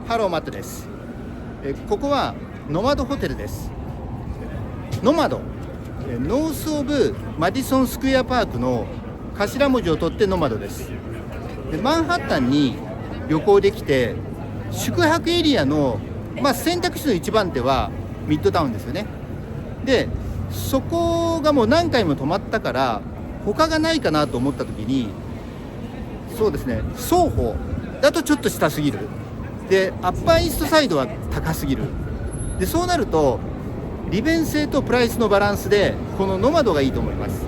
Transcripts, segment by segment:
ハローマットです。ここはノマドホテルです。ノマド、ノースオブマディソンスクエアパークの頭文字を取ってノマドです。マンハッタンに旅行できて、宿泊エリアの、選択肢の一番手はミッドタウンですよね。でそこがもう何回も泊まったから他がないかなと思った時に、そうですね、双方だとちょっと下すぎる。でアッパーイーストサイドは高すぎる。でそうなると利便性とプライスのバランスでこのノマドがいいと思います。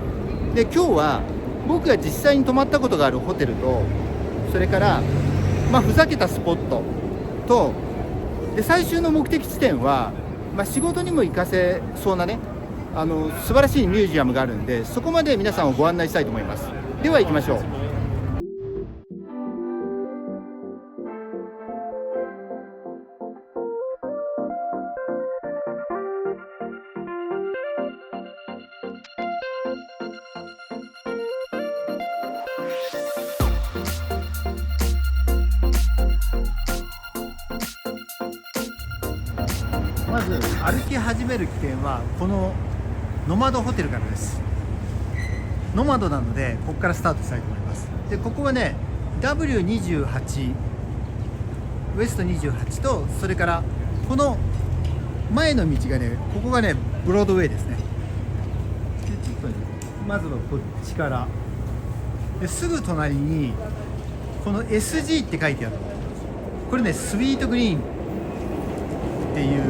で今日は僕が実際に泊まったことがあるホテルと、それからふざけたスポットと、で最終の目的地点は、仕事にも活かせそうなね、素晴らしいミュージアムがあるんで、そこまで皆さんをご案内したいと思います。では行きましょう。まず歩き始める起点はこのノマドホテルからです。ノマドなのでここからスタートしたいと思います。でここはね W28 ウエスト28と、それからこの前の道がね、ここがねブロードウェイですね。でちょっとね、まずはこっちからですぐ隣にこの SG って書いてある、これねスイートグリーンっていう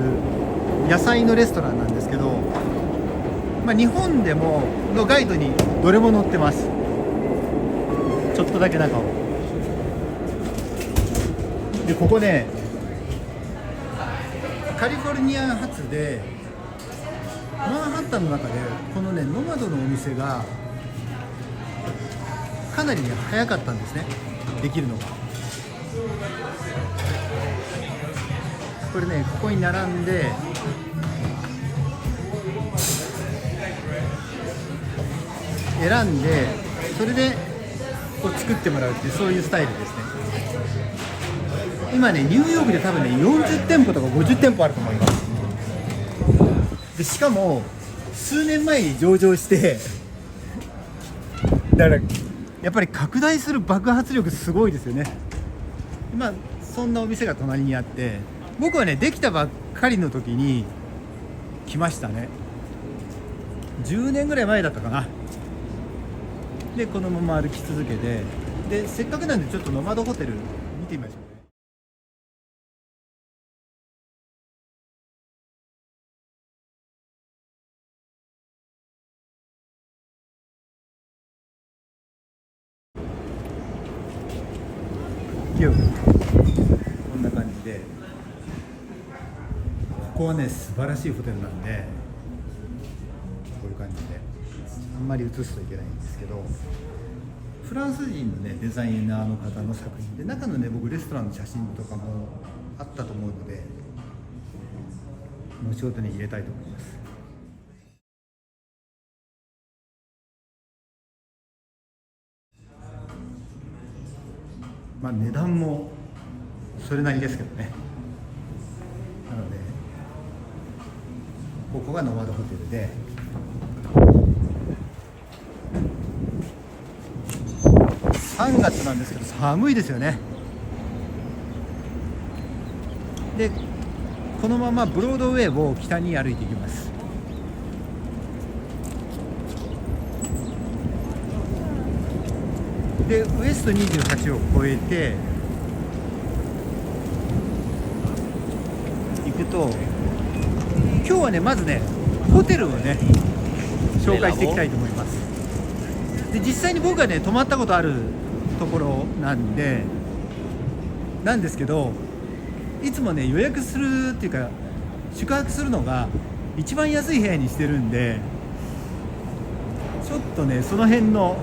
野菜のレストランなんですけど、日本でものガイドにどれも載ってます。ちょっとだけ中を。でここねカリフォルニア発でマンハッタンの中でこのねノマドのお店がかなりね早かったんですね、できるのが。これねここに並んで選んで、それでこう作ってもらうっていう、そういうスタイルですね。今ねニューヨークで多分ね40店舗とか50店舗あると思います。でしかも数年前に上場してだからやっぱり拡大する爆発力すごいですよね。そんなお店が隣にあって、僕はねできたばっかりの時に来ましたね。10年ぐらい前だったかな。でこのまま歩き続けて、でせっかくなんでちょっとノマドホテル見てみましょうね。こんな感じで、ここはね素晴らしいホテルなんで、こういう感じであんまり映すといけないんですけど、フランス人のねデザイナーの方の作品で、中のね僕レストランの写真とかもあったと思うので、後ほどに入れたいと思います。値段もそれなりですけどね。なのでここがノマドホテルで、3月なんですけど寒いですよね。でこのままブロードウェイを北に歩いていきます。でウエスト28を越えて行くと、今日はねまずねホテルをね紹介していきたいと思います。で実際に僕がね泊まったことあるところなんですけど、いつもね予約するっていうか宿泊するのが一番安い部屋にしてるんで、ちょっとねその辺の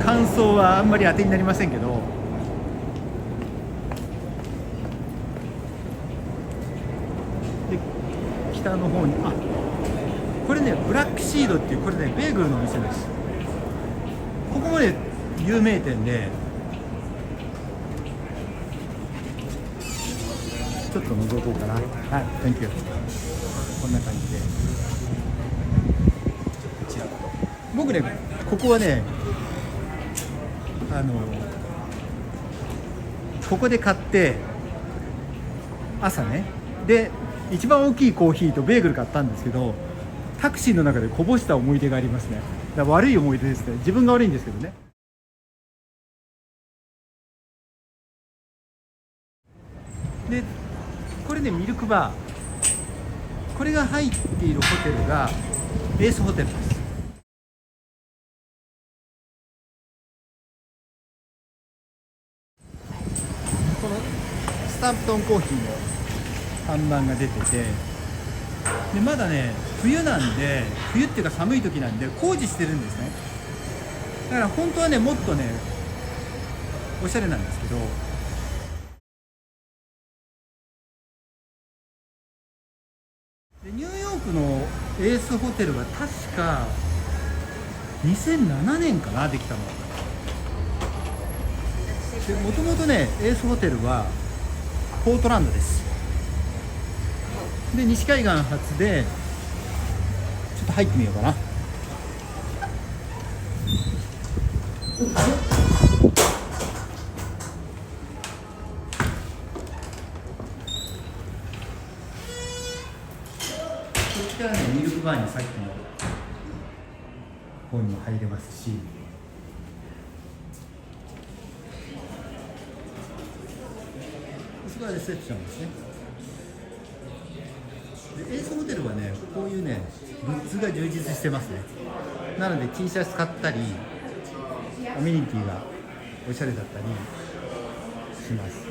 感想はあんまり当てになりませんけど、で北の方にこれねブラックシードっていう、これねベーグルのお店です。ここもね有名店で、ちょっと覗こうかな。はい、Thank you。こんな感じでちらっと僕ね、ここはねここで買って朝ね、で一番大きいコーヒーとベーグル買ったんですけど、タクシーの中でこぼした思い出がありますね。だから悪い思い出ですね。自分が悪いんですけどね。でこれね、ミルクバー、これが入っているホテルがエースホテルです。このスタンプトンコーヒーの看板が出てて、でまだね冬なんで、冬っていうか寒い時なんで工事してるんですね。だから本当はねもっとねおしゃれなんですけど、でニューヨークのエースホテルは確か2007年かな、できたの。でもともとねエースホテルはポートランドです。で西海岸発で、ちょっと入ってみようかな。こっちからねミルクバーにさっきの方にも入れますし、そこはレセプションですね。でエースホテルはねこういうねグッズが充実してますね。なので T シャツ買ったり、アメニティがおしゃれだったりします。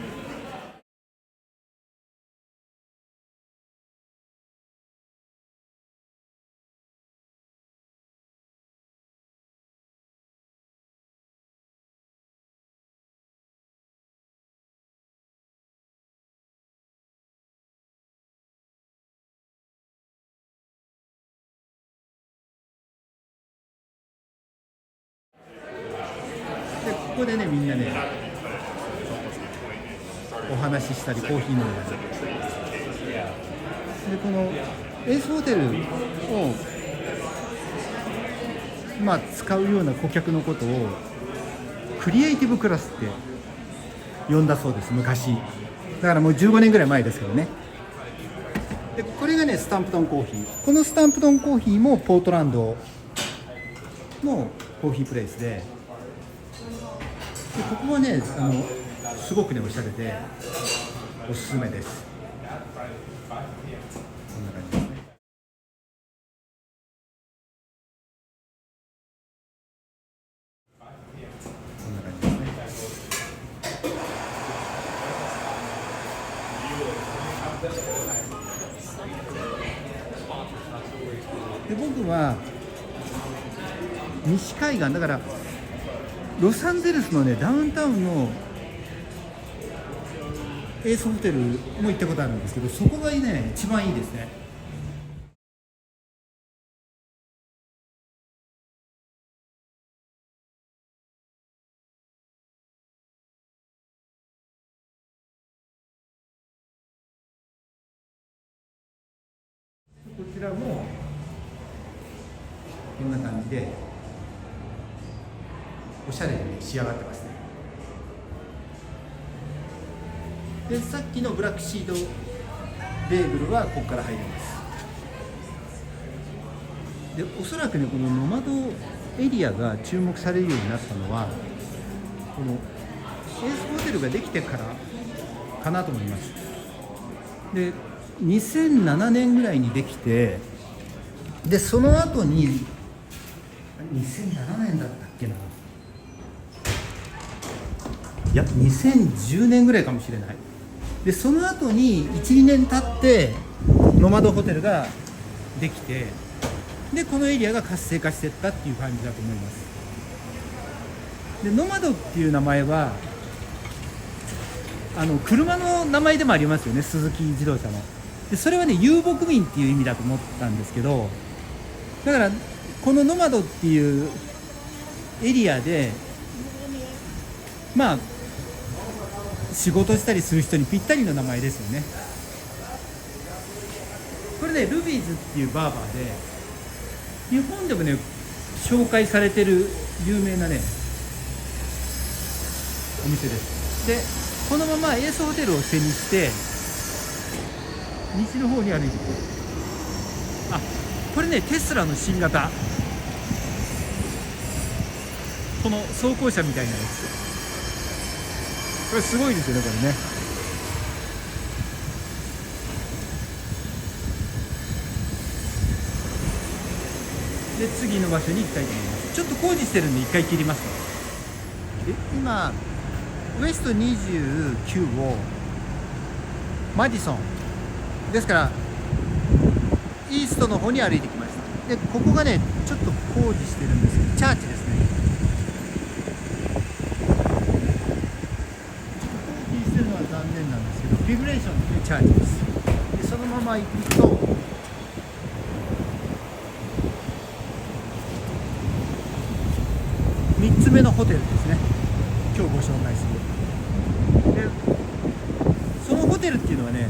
でここでねみんなねお話ししたりコーヒー飲んだりで、このエースホテルを使うような顧客のことをクリエイティブクラスって呼んだそうです、昔。だからもう15年ぐらい前ですけどね。でこれがねスタンプトンコーヒー、このスタンプトンコーヒーもポートランドのコーヒープレイスで、ここはねすごくねおしゃれでおすすめです。こんな感じですね。こんな感じですね。で僕は西海岸だから、ロサンゼルスのねダウンタウンのエースホテルも行ったことあるんですけど、そこがね一番いいですね。こちらもこんな感じでおしゃれに仕上がってますね。でさっきのブラックシードベーグルはここから入ります。でおそらくねこのノマドエリアが注目されるようになったのは、このエースホテルができてからかなと思います。で2007年ぐらいにできて、でその後に2007年だったっけな、いや2010年ぐらいかもしれない。でその後に 1,2 年経ってノマドホテルができて、でこのエリアが活性化していったっていう感じだと思います。でノマドっていう名前は車の名前でもありますよね、鈴木自動車の。でそれはね遊牧民っていう意味だと思ったんですけど、だからこのノマドっていうエリアで仕事したりする人にぴったりの名前ですよね。これねルビーズっていうバーバーで、日本でもね紹介されてる有名なねお店です。でこのままエースホテルを背にして西の方に歩いていく。あ、これねテスラの新型、この装甲車みたいなやつ、これすごいですよねこれね。で次の場所に行きたいと思います。ちょっと工事してるんで一回切ります。で今ウエスト29をマディソンですからイーストの方に歩いてきました。でここがねちょっと工事してるんですけど、チャーチですね。工事してるのは残念なんですけど、リグレーションでチャーチです。でそのまま行くと3つ目のホテルですね、今日ご紹介する。でそのホテルっていうのはね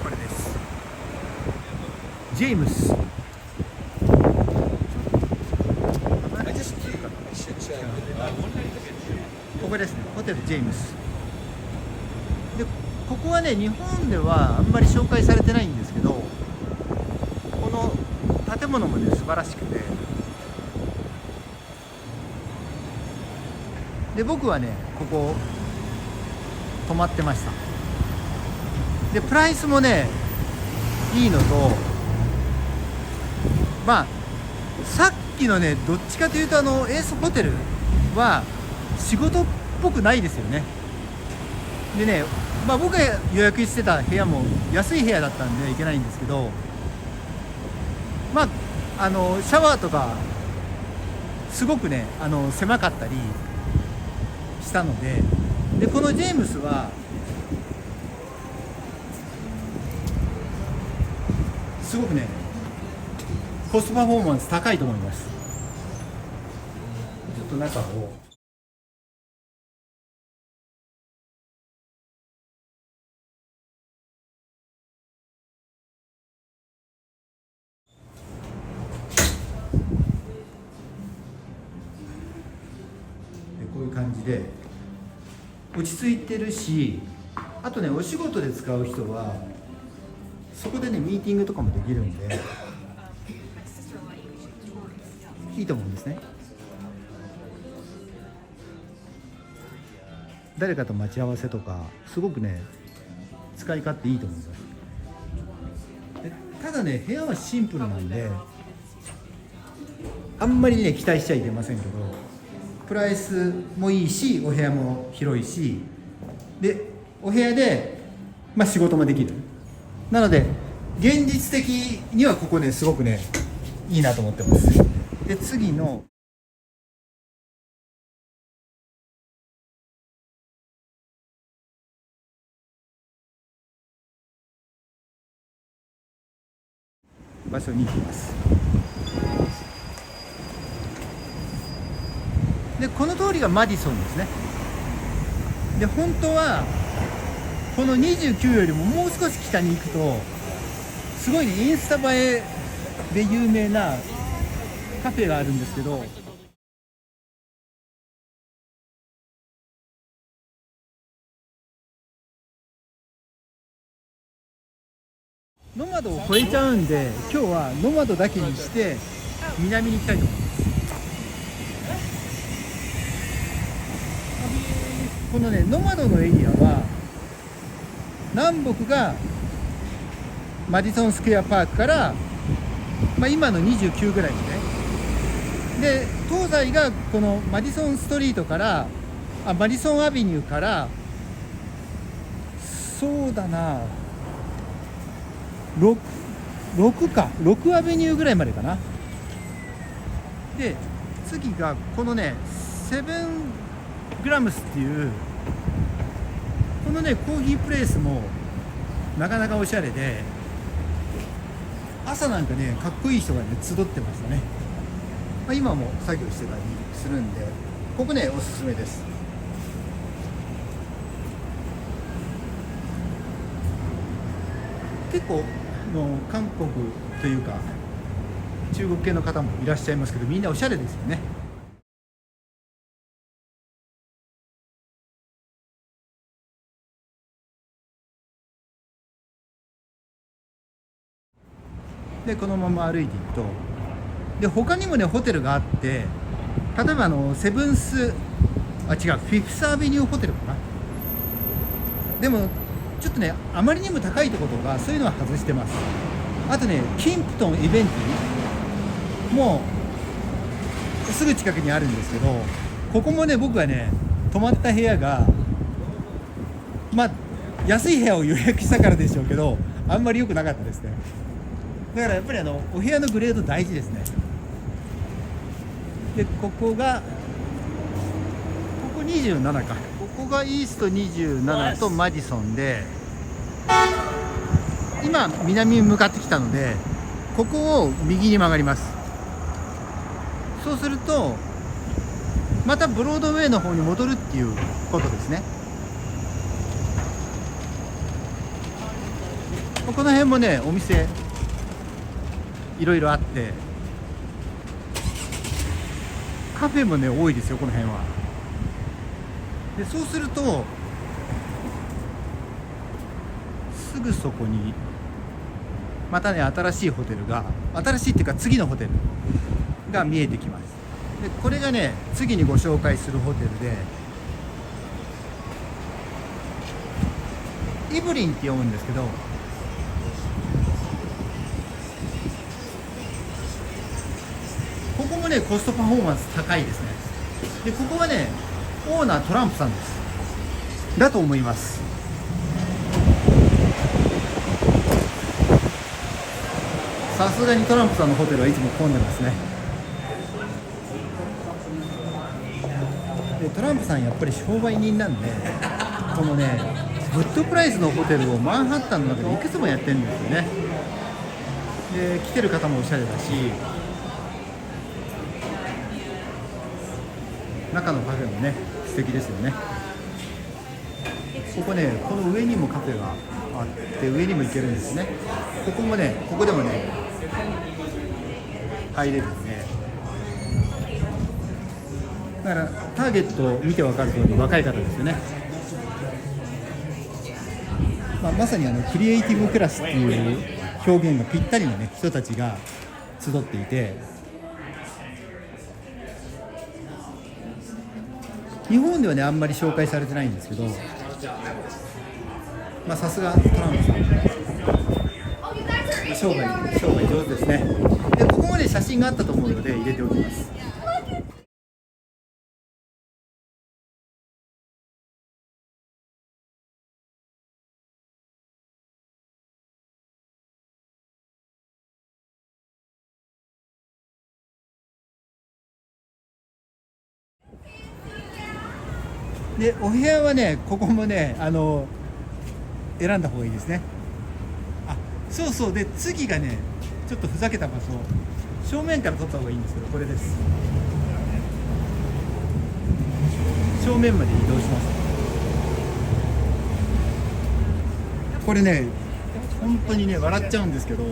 これです。ジェームス、ここですね、ホテルジェームスで、ここはね日本ではあんまり紹介されてないんですけど、この建物もね素晴らしくて、で僕はねここ泊まってました。でプライスもねいいのと、まあさっきのねどっちかというとエースホテルは仕事っぽくないですよね。でね、まあ僕が予約してた部屋も安い部屋だったんでいけないんですけど、まあシャワーとかすごくね狭かったりしたので、でこのジェームスはすごくねコストパフォーマンス高いと思います。ちょっと中をこういう感じで落ち着いてるし、あとねお仕事で使う人はそこでねミーティングとかもできるんでいいと思うんですね。誰かと待ち合わせとかすごくね使い勝手いいと思います。でただね部屋はシンプルなんであんまりね期待しちゃいけませんけど、プライスもいいしお部屋も広いし、でお部屋で、仕事もできる。なので現実的にはここねすごくねいいなと思ってます。で次の場所に行きます。でこの通りがマディソンですね。で本当はこの29よりももう少し北に行くとすごいねインスタ映えで有名なカフェがあるんですけど、ノマドを越えちゃうんで今日はノマドだけにして南に行きたいと思います。このねノマドのエリアは南北がマディソンスクエアパークから、今の29ぐらいですね。で東西がこのマディソンストリートからマディソンアビニューから、そうだな6アベニューぐらいまでかな。で次がこのねセブングラムスっていうこのねコーヒープレイスもなかなかおしゃれで、朝なんかねかっこいい人がね集ってましたね。今も作業してたりするんでここねおすすめです。結構の韓国というか中国系の方もいらっしゃいますけど、みんなおしゃれですよね。でこのまま歩いていくと、で他にもねホテルがあって、例えばセブンス違うフィフスアベニューホテルかな。でもちょっとねあまりにも高いところとかそういうのは外してます。あとねキンプトンイベンティもうすぐ近くにあるんですけど、ここもね僕がね泊まった部屋がまあ安い部屋を予約したからでしょうけど、あんまり良くなかったですね。だからやっぱりお部屋のグレード大事ですね。でここ27か、ここがイースト27とマディソンで、今南に向かってきたのでここを右に曲がります。そうするとまたブロードウェイの方に戻るっていうことですね。この辺もねお店いろいろあって、カフェもね多いですよこの辺は。でそうするとすぐそこにまたね新しいホテルが、新しいっていうか次のホテルが見えてきます。でこれがね次にご紹介するホテルで、イブリンって読むんですけど、ここもねコストパフォーマンス高いですね。でここはねオーナートランプさんですだと思います。さすがにトランプさんのホテルはいつも混んでますね。でトランプさんやっぱり商売人なんで、このねグッドプライスのホテルをマンハッタンの中でいくつもやってるんですよね。で来てる方もおしゃれだし、中のカフェもね素敵ですよね。ここねこの上にもカフェがあって上にも行けるんですね。ここもねここでもね入れるんで、だからターゲットを見て分かる通り若い方ですよね。まさにクリエイティブクラスっていう表現がぴったりなね人たちが集っていて、日本ではねあんまり紹介されてないんですけど、さすがトランプさん商売上手ですね。でここまで写真があったと思うので入れておきます。でお部屋はねここもね選んだ方がいいですね。そうそう、で次がねちょっとふざけた場所、正面から撮った方がいいんですけど、これです。正面まで移動します。これね本当にね笑っちゃうんですけど、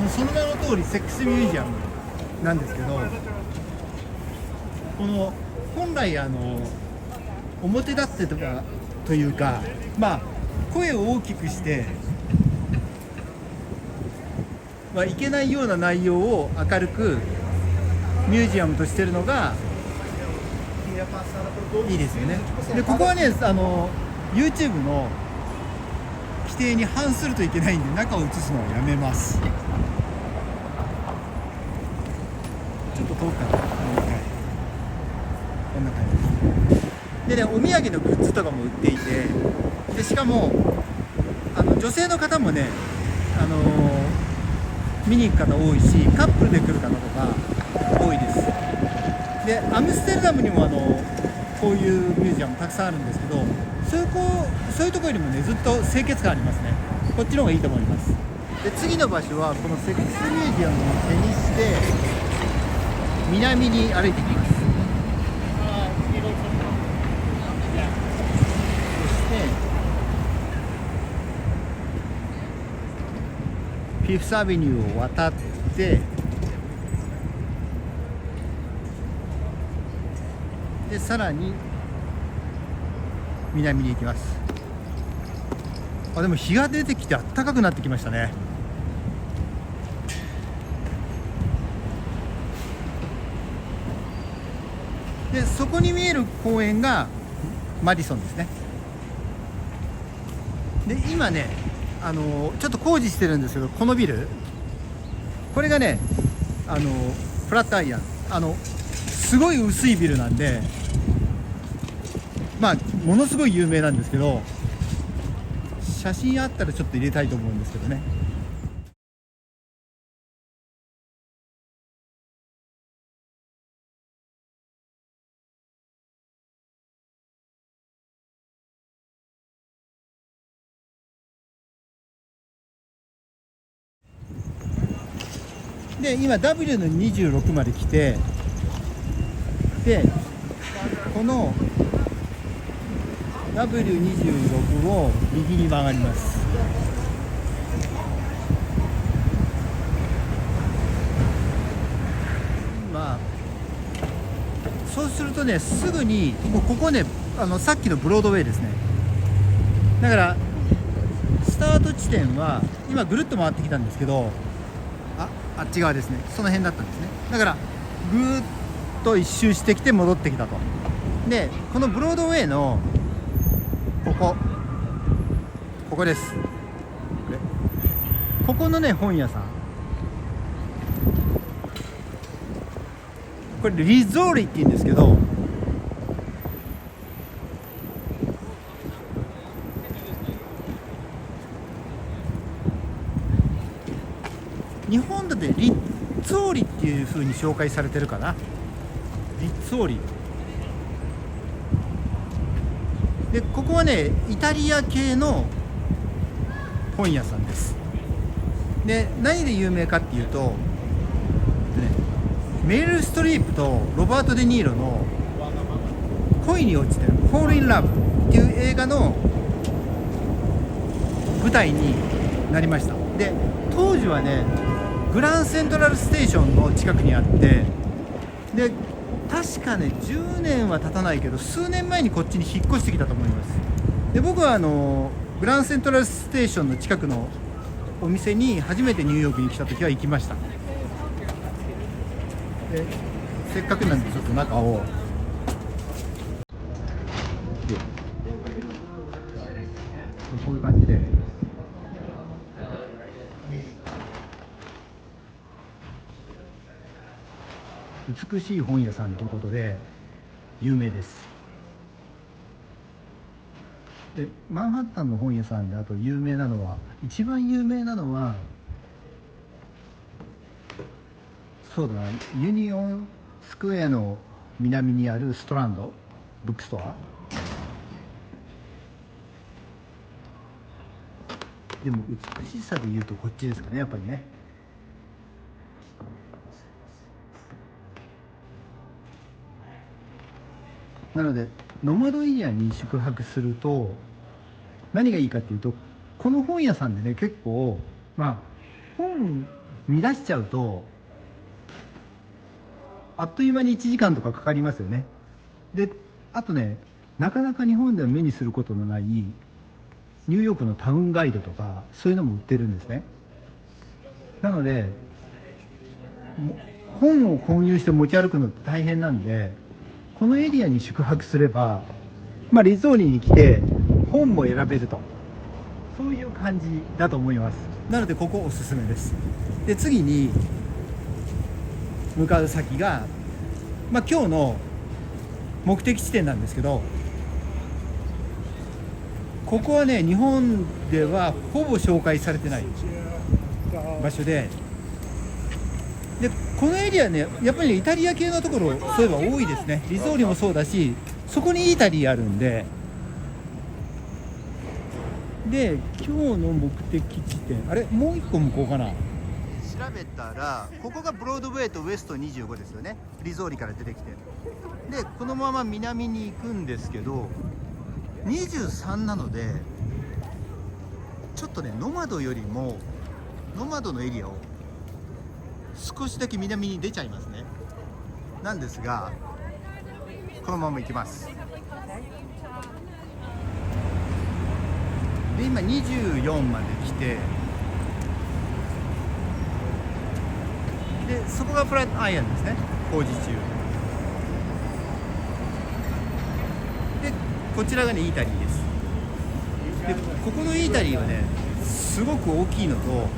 その名の通りセックスミュージアムなんですけど、この本来表立ってとかというか、声を大きくしていけないような内容を明るくミュージアムとしてるのがいいですよね。でここはねYouTube の規定に反するといけないんで中を映すのをやめます。ちょっと遠くからもう一回こんな感じです。でねお土産のグッズとかも売っていて、でしかも女性の方もね見に行く方多いし、カップルで来る方とか多いです。でアムステルダムにもこういうミュージアムたくさんあるんですけど、そういうところよりもねずっと清潔感ありますね。こっちの方がいいと思います。で次の場所はこのセックスミュージアムを手にして南に歩いていきます。そしてフィフスアベニューを渡って、でさらに南に行きます。でも日が出てきて暖かくなってきましたね。でそこに見える公園がマディソンですね。で今ねちょっと工事してるんですけど、このビル、これがねフラットアイアン、すごい薄いビルなんで、ものすごい有名なんですけど、写真あったらちょっと入れたいと思うんですけどね。で今 W の26まで来て、でこの W26 を右に曲がります。そうするとね、すぐにもうここね、さっきのブロードウェイですね。だからスタート地点は今ぐるっと回ってきたんですけど、あっち側ですね。その辺だったんですね。だからぐーっと一周してきて戻ってきたと。でこのブロードウェイのここです。ここのね本屋さん、これリゾーリって言うんですけど、日本だってリッツォーリっていう風に紹介されてるかな。リッツォーリで、ここはねイタリア系の本屋さんです。で何で有名かっていうと、メリル・ストリープとロバート・デ・ニーロの恋に落ちてるフォール・イン・ラブっていう映画の舞台になりました。で当時はねグランセントラルステーションの近くにあって、で確かね10年は経たないけど数年前にこっちに引っ越してきたと思います。で僕はグランセントラルステーションの近くのお店に初めてニューヨークに来た時は行きました。でせっかくなんでちょっと中をこういう感じで美しい本屋さんということで有名です。でマンハッタンの本屋さんであと有名なのは、一番有名なのはそうだな、ユニオンスクエアの南にあるストランドブックストア。でも美しさでいうとこっちですかね、やっぱりね。なのでノマドエリアに宿泊すると何がいいかっていうと、この本屋さんでね結構本見出しちゃうとあっという間に1時間とかかかりますよね。であとね、なかなか日本では目にすることのないニューヨークのタウンガイドとかそういうのも売ってるんですね。なので本を購入して持ち歩くのって大変なんで、このエリアに宿泊すれば、リゾーリに来て本も選べると、そういう感じだと思います。なのでここおすすめです。で次に向かう先が、今日の目的地点なんですけど、ここはね日本ではほぼ紹介されてない場所で、このエリアねやっぱり、イタリア系のところそういえば多いですね。リゾーリもそうだし、そこにイタリアあるんで。で今日の目的地点、あれもう一個向こうかな。べたらここがブロードウェイとウエスト25ですよね。リゾーリから出てきて、でこのまま南に行くんですけど23なのでちょっとねノマドよりもノマドのエリアを少しだけ南に出ちゃいますね。なんですがこのまま行きます。で今24まで来て、でそこがフラットアイアンですね、工事中で、こちらがねイータリーです。でここのイータリーはねすごく大きいのと、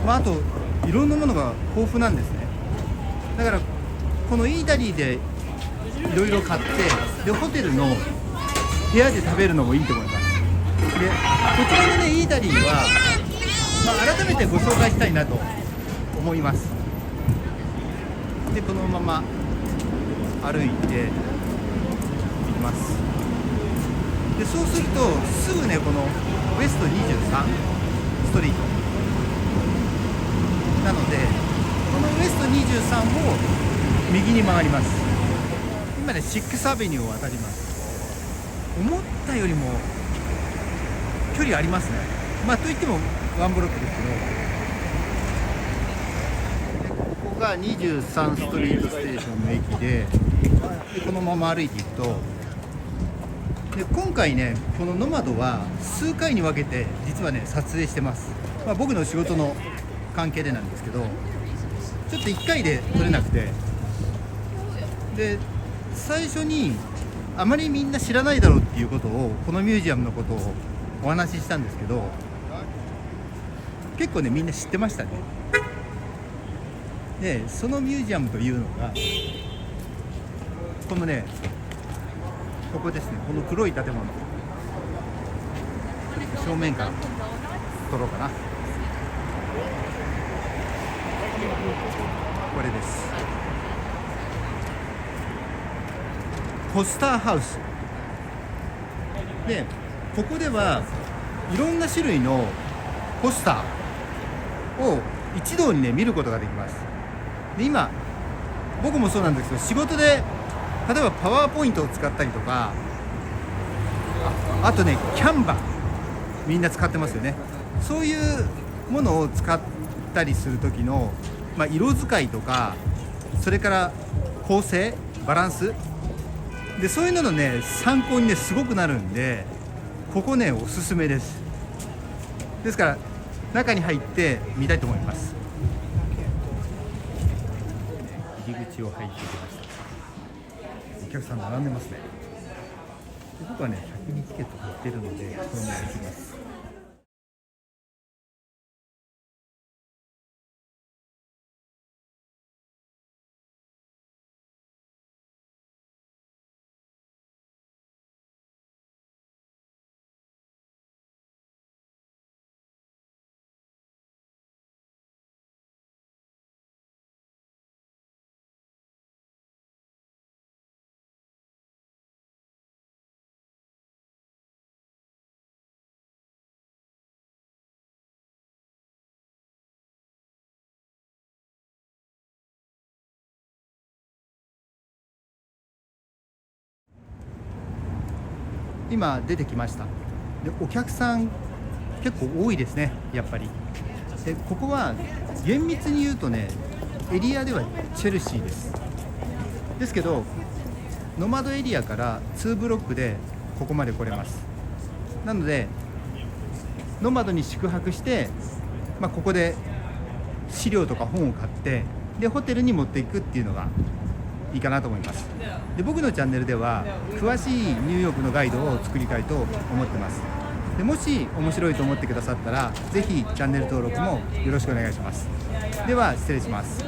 あといろんなものが豊富なんですね。だからこのイータリーでいろいろ買って、でホテルの部屋で食べるのもいいと思います。でこちらのねイータリーは、改めてご紹介したいなと思います。でこのまま歩いていきます。でそうするとすぐねこのウエスト23ストリートなので、このウエスト23を右に曲がります。今ねシックスアベニューを渡ります。思ったよりも距離ありますね。といってもワンブロックですけど、ここが23ストリートステーションの駅で、このまま歩いていくと、で今回ねこのノマドは数回に分けて実はね撮影してます。僕の仕事の関係でなんですけど、ちょっと1回で撮れなくて、で最初にあまりみんな知らないだろうっていうことを、このミュージアムのことをお話ししたんですけど、結構ねみんな知ってましたね。でそのミュージアムというのがこのねここですね、この黒い建物、正面から撮ろうかな。これです。ポスターハウスで、ここではいろんな種類のポスターを一堂にね見ることができます。で今僕もそうなんですけど、仕事で例えばパワーポイントを使ったりとか、あとねキャンバみんな使ってますよね。そういうものを使ったりする時の、色使いとか、それから構成バランスで、そういうののね参考にねすごくなるんで、ここねおすすめです。ですから中に入ってみたいと思います。入り口を入ってきました。お客さん並んでますね。僕はね先にチケット買ってるのでそのまま行きます。今出てきました。でお客さん結構多いですね、やっぱり。でここは厳密に言うとねエリアではチェルシーです。ですけどノマドエリアから2ブロックでここまで来れます。なのでノマドに宿泊して、ここで資料とか本を買って、でホテルに持っていくっていうのがいいかなと思います。で僕のチャンネルでは詳しいニューヨークのガイドを作りたいと思ってます。でもし面白いと思ってくださったらぜひチャンネル登録もよろしくお願いします。では失礼します。